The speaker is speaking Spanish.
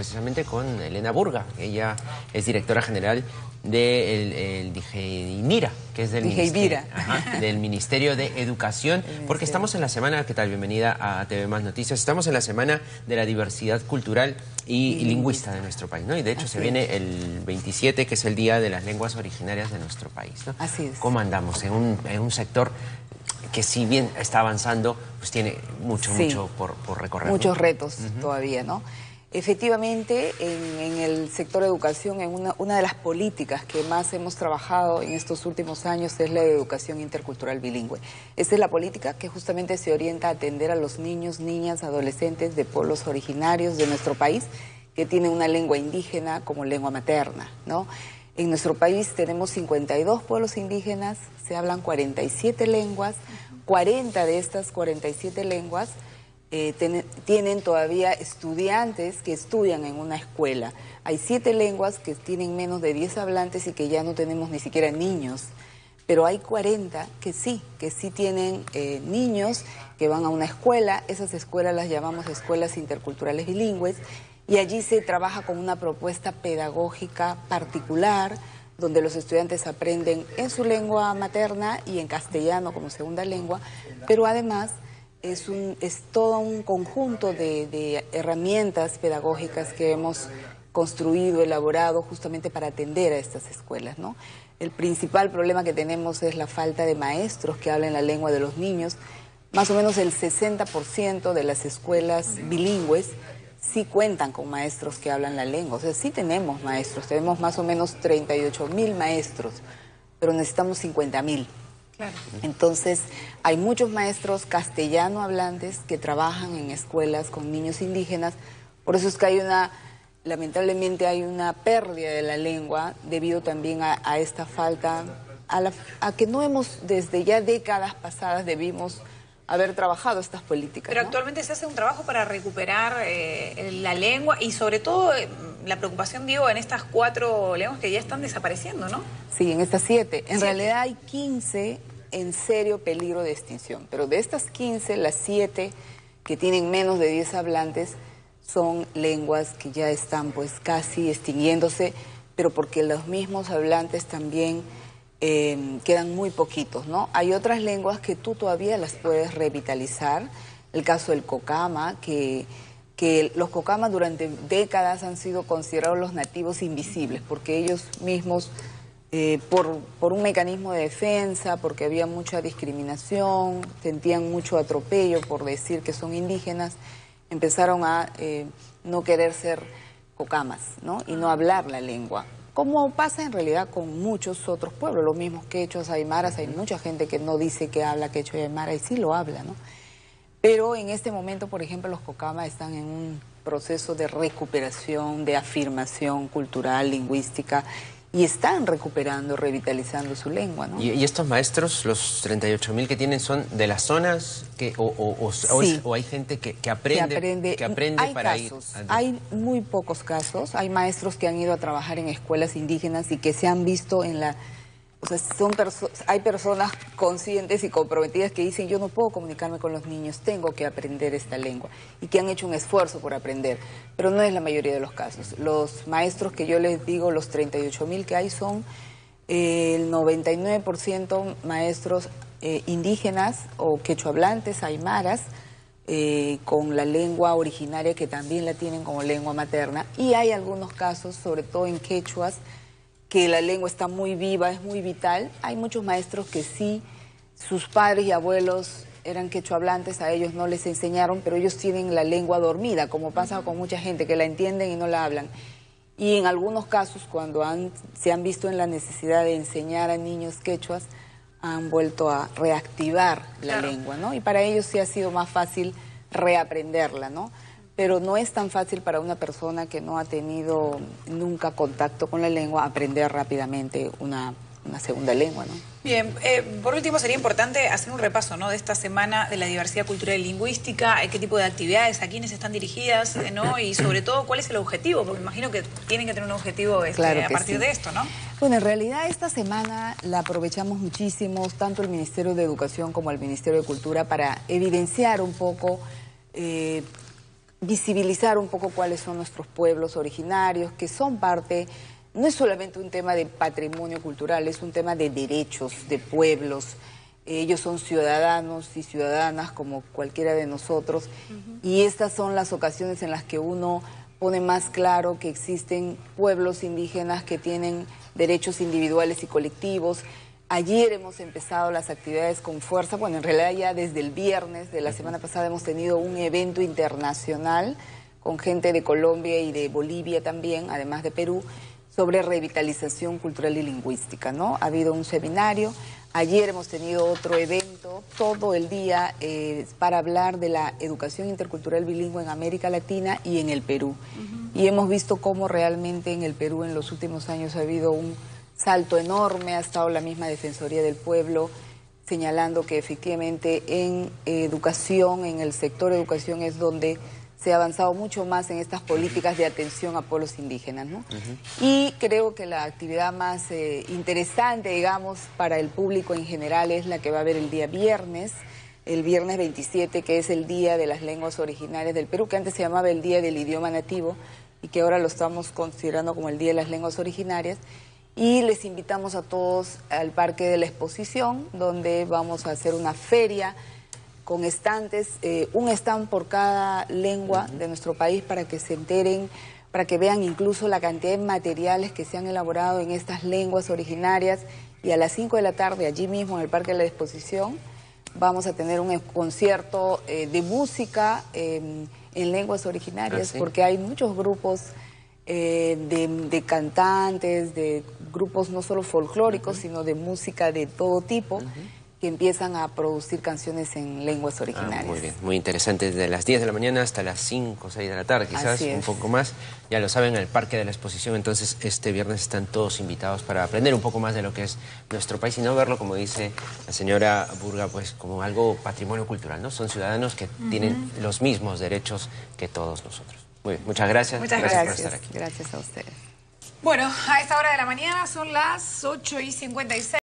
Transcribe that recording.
precisamente con Elena Burga. Ella es directora general del DIGEIMIRA, que es del Ministerio de Educación, porque estamos en la semana, ¿qué tal? Bienvenida a TV Más Noticias. Estamos en la semana de la diversidad cultural y lingüista de nuestro país, ¿no? Y de hecho se viene el 27, que es el Día de las Lenguas Originarias de nuestro país, ¿no? Así es. ¿Cómo andamos en un sector que, si bien está avanzando, pues tiene mucho por recorrer? Muchos retos todavía, ¿no? Efectivamente, en el sector de educación, una de las políticas que más hemos trabajado en estos últimos años es la de educación intercultural bilingüe. Esta es la política que justamente se orienta a atender a los niños, niñas, adolescentes de pueblos originarios de nuestro país que tienen una lengua indígena como lengua materna, ¿no? En nuestro país tenemos 52 pueblos indígenas, se hablan 47 lenguas, 40 de estas 47 lenguas tienen todavía estudiantes que estudian en una escuela. Hay 7 lenguas que tienen menos de 10 hablantes y que ya no tenemos ni siquiera niños. Pero hay 40 que sí tienen niños que van a una escuela. Esas escuelas las llamamos escuelas interculturales bilingües y allí se trabaja con una propuesta pedagógica particular donde los estudiantes aprenden en su lengua materna y en castellano como segunda lengua, pero además es todo un conjunto de herramientas pedagógicas que hemos construido, elaborado justamente para atender a estas escuelas, ¿no? El principal problema que tenemos es la falta de maestros que hablen la lengua de los niños. Más o menos el 60% de las escuelas bilingües sí cuentan con maestros que hablan la lengua. O sea, sí tenemos maestros, tenemos más o menos 38.000 maestros, pero necesitamos 50.000. Claro. Entonces, hay muchos maestros castellano hablantes que trabajan en escuelas con niños indígenas. Por eso es que lamentablemente hay una pérdida de la lengua debido también a esta falta, a que no hemos, desde ya décadas pasadas, debimos haber trabajado estas políticas. Pero ¿no? actualmente se hace un trabajo para recuperar la lengua y sobre todo la preocupación, digo, en estas 4 lenguas que ya están desapareciendo, ¿no? Sí, en estas 7. En realidad hay 15 en serio peligro de extinción, pero de estas 15, las 7 que tienen menos de 10 hablantes son lenguas que ya están pues casi extinguiéndose, pero porque los mismos hablantes también quedan muy poquitos, ¿no? Hay otras lenguas que tú todavía las puedes revitalizar, el caso del cocama, que los cocamas durante décadas han sido considerados los nativos invisibles, porque ellos mismos, por un mecanismo de defensa, porque había mucha discriminación, sentían mucho atropello por decir que son indígenas, empezaron a no querer ser cocamas, ¿no? Y no hablar la lengua. Como pasa en realidad con muchos otros pueblos, los mismos quechuas, aymaras, hay mucha gente que no dice que habla quechua y aymara y sí lo habla, ¿no? Pero en este momento, por ejemplo, los cocamas están en un proceso de recuperación, de afirmación cultural, lingüística, y están recuperando, revitalizando su lengua, ¿no? ¿Y estos maestros, los 38.000 que tienen, son de las zonas o hay gente que aprende para ir? Hay muy pocos casos. Hay maestros que han ido a trabajar en escuelas indígenas y que se han visto en la... O sea, hay personas conscientes y comprometidas que dicen, yo no puedo comunicarme con los niños, tengo que aprender esta lengua, y que han hecho un esfuerzo por aprender, pero no es la mayoría de los casos. Los maestros que yo les digo, los 38.000 que hay, son el 99% maestros indígenas o quechohablantes, aymaras, con la lengua originaria que también la tienen como lengua materna, y hay algunos casos, sobre todo en quechuas, que la lengua está muy viva, es muy vital. Hay muchos maestros que sí, sus padres y abuelos eran quechohablantes, a ellos no les enseñaron, pero ellos tienen la lengua dormida, como pasa con mucha gente que la entienden y no la hablan. Y en algunos casos, cuando se han visto en la necesidad de enseñar a niños quechuas, han vuelto a reactivar la lengua, ¿no? Y para ellos sí ha sido más fácil reaprenderla, ¿no? Pero no es tan fácil para una persona que no ha tenido nunca contacto con la lengua aprender rápidamente una segunda lengua, ¿no? Bien, por último sería importante hacer un repaso, ¿no?, de esta semana de la diversidad cultural y lingüística, qué tipo de actividades, a quiénes están dirigidas, ¿no? Y sobre todo, ¿cuál es el objetivo? Porque me imagino que tienen que tener un objetivo a partir de esto, ¿no? Bueno, en realidad esta semana la aprovechamos muchísimo, tanto el Ministerio de Educación como el Ministerio de Cultura, para evidenciar un poco visibilizar un poco cuáles son nuestros pueblos originarios, que son parte, no es solamente un tema de patrimonio cultural, es un tema de derechos de pueblos. Ellos son ciudadanos y ciudadanas como cualquiera de nosotros, y estas son las ocasiones en las que uno pone más claro que existen pueblos indígenas que tienen derechos individuales y colectivos. Ayer hemos empezado las actividades con fuerza, bueno, en realidad ya desde el viernes de la semana pasada hemos tenido un evento internacional con gente de Colombia y de Bolivia también, además de Perú, sobre revitalización cultural y lingüística, ¿no? Ha habido un seminario, ayer hemos tenido otro evento, todo el día para hablar de la educación intercultural bilingüe en América Latina y en el Perú. Y hemos visto cómo realmente en el Perú en los últimos años ha habido un salto enorme, ha estado la misma Defensoría del Pueblo señalando que efectivamente en educación, en el sector educación es donde se ha avanzado mucho más en estas políticas de atención a pueblos indígenas, ¿no? Y creo que la actividad más interesante, digamos, para el público en general es la que va a haber el viernes 27, que es el Día de las Lenguas Originarias del Perú, que antes se llamaba el Día del Idioma Nativo y que ahora lo estamos considerando como el Día de las Lenguas Originarias. Y les invitamos a todos al Parque de la Exposición, donde vamos a hacer una feria con estantes, un stand por cada lengua de nuestro país para que se enteren, para que vean incluso la cantidad de materiales que se han elaborado en estas lenguas originarias. Y a las 5 de la tarde, allí mismo en el Parque de la Exposición, vamos a tener un concierto de música en lenguas originarias, porque hay muchos grupos de cantantes, de grupos no solo folclóricos, sino de música de todo tipo, que empiezan a producir canciones en lenguas originarias. Muy bien, muy interesante, desde las 10 de la mañana hasta las 5 o 6 de la tarde, quizás un poco más. Ya lo saben, el Parque de la Exposición, entonces este viernes están todos invitados para aprender un poco más de lo que es nuestro país y no verlo, como dice la señora Burga, pues como algo patrimonio cultural, ¿no? Son ciudadanos que tienen los mismos derechos que todos nosotros. Muy bien, muchas gracias. Muchas gracias por estar aquí. Gracias a ustedes. Bueno, a esta hora de la mañana son las 8:56.